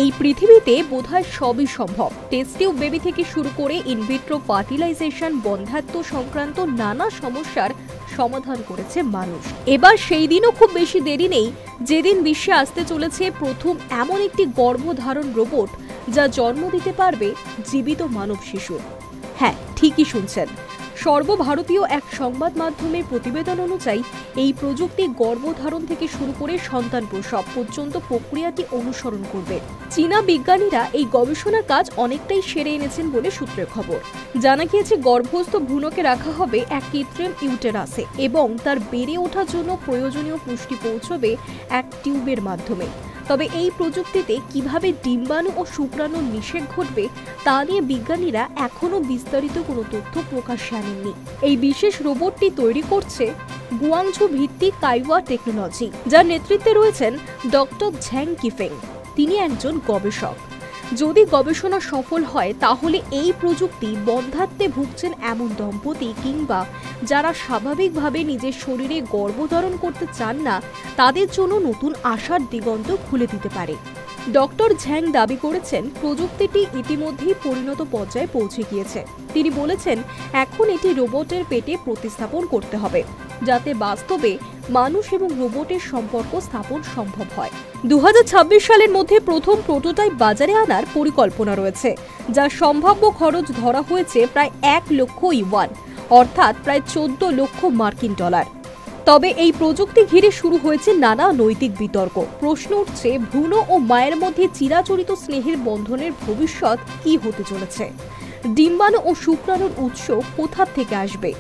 এই পৃথিবীতে বোধহয় সবই সম্ভব। টেস্ট টিউব বেবি থেকে শুরু করে ইনভিট্রো ফার্টিলাইজেশন, বন্ধ্যাত্ব সংক্রান্ত নানা সমস্যার সমাধান করেছে মানুষ। এবার সেই দিনও খুব বেশি দেরি নেই যেদিন বিশ্বে আসতে চলেছে প্রথম এমন একটি গর্ভধারণ রোবট যা জন্ম দিতে পারবে জীবিত মানব শিশুর। হ্যাঁ, ঠিকই শুনছেন। সর্বভারতীয় এক সংবাদ মাধ্যমের প্রতিবেদন অনুযায়ী এই প্রযুক্তি গর্ভধারণ থেকে শুরু করে সন্তান প্রসব পর্যন্ত প্রক্রিয়াটি অনুসরণ করবে। চীনা বিজ্ঞানীরা এই গবেষণার কাজ অনেকটাই সেরে এনেছেন বলে সূত্রের খবর। জানা গিয়েছে গর্ভস্থ ভ্রূণকে রাখা হবে এক কৃত্রিম ইউটেরাসে এবং তার বেড়ে ওঠার জন্য প্রয়োজনীয় পুষ্টি পৌঁছবে এক টিউবের মাধ্যমে। তবে এই প্রযুক্তিতে কিভাবে ডিম্বাণু ও শুক্রাণুর নিষেক ঘটবে তা নিয়ে বিজ্ঞানীরা এখনো বিস্তারিত কোনো তথ্য প্রকাশ্যে আনেননি। এই বিশেষ রোবটটি তৈরি করছে গুয়াংঝু ভিত্তিক কাইওয়া টেকনোলজি, যার নেতৃত্বে রয়েছেন ডক্টর ঝ্যাং কিফেং। তিনি একজন গবেষক। যদি গবেষণা সফল হয় তাহলে এই প্রযুক্তি বন্ধ্যাত্বে ভুগছেন এমন দম্পতি কিংবা যারা স্বাভাবিকভাবে নিজের শরীরে গর্ভধারণ করতে চান না তাদের জন্য নতুন আশার দিগন্ত খুলে দিতে পারে। ডক্টর ঝ্যাং দাবি করেছেন প্রযুক্তিটি ইতিমধ্যেই পরিণত পর্যায়ে পৌঁছে গিয়েছে। তিনি বলেছেন এখন এটি রোবটের পেটে প্রতিস্থাপন করতে হবে যাতে বাস্তবে মানুষ এবং রোবটের সম্পর্ক স্থাপন সম্ভব হয়। 2026 সালের মধ্যে প্রথম প্রোটোটাইপ বাজারে আনার পরিকল্পনা রয়েছে, যার সম্ভাব্য খরচ ধরা হয়েছে প্রায় 1 লক্ষ ইউয়ান, অর্থাৎ প্রায় 14 লক্ষ মার্কিন ডলার। তবে এই প্রযুক্তি ঘিরে শুরু হয়েছে নানা নৈতিক বিতর্ক। প্রশ্ন উঠছে ভ্রূণ ও মায়ের মধ্যে চিরাচরিত স্নেহের বন্ধনের ভবিষ্যৎ কি হতে চলেছে? ডিম্বাণু ও শুক্রাণুর উৎস কোথা থেকে আসবে?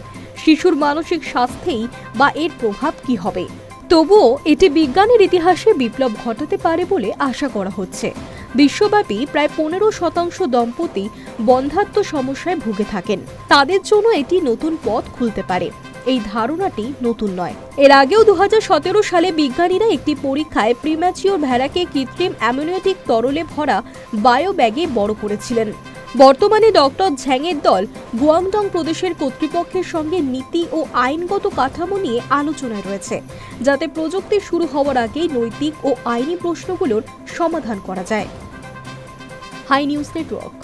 শিশুর মানসিক স্বাস্থ্যেই বা এর প্রভাব কি হবে? তবুও এটি বিজ্ঞানের ইতিহাসে বিপ্লব ঘটাতে পারে বলে আশা করা হচ্ছে। বিশ্বব্যাপী প্রায় 15% দম্পতি বন্ধ্যাত্ব সমস্যায় ভুগে থাকেন। তাদের জন্য এটি নতুন পথ খুলতে পারে। এই ধারণাটি নতুন নয়। এর আগেও 2017 সালে বিজ্ঞানীরা একটি পরীক্ষায় প্রিম্যাচিওর ভেড়াকে কৃত্রিম অ্যামনিওটিক তরলে ভরা বায়ো ব্যাগে বড় করেছিলেন। বর্তমানে ডক্টর ঝ্যাংয়ের দল গুয়াংডং প্রদেশের কর্তৃপক্ষের সঙ্গে নীতি ও আইনগত কাঠামো নিয়ে আলোচনায় রয়েছে, যাতে প্রযুক্তি শুরু হওয়ার আগেই নৈতিক ও আইনি প্রশ্নগুলোর সমাধান করা যায়। Hi news network.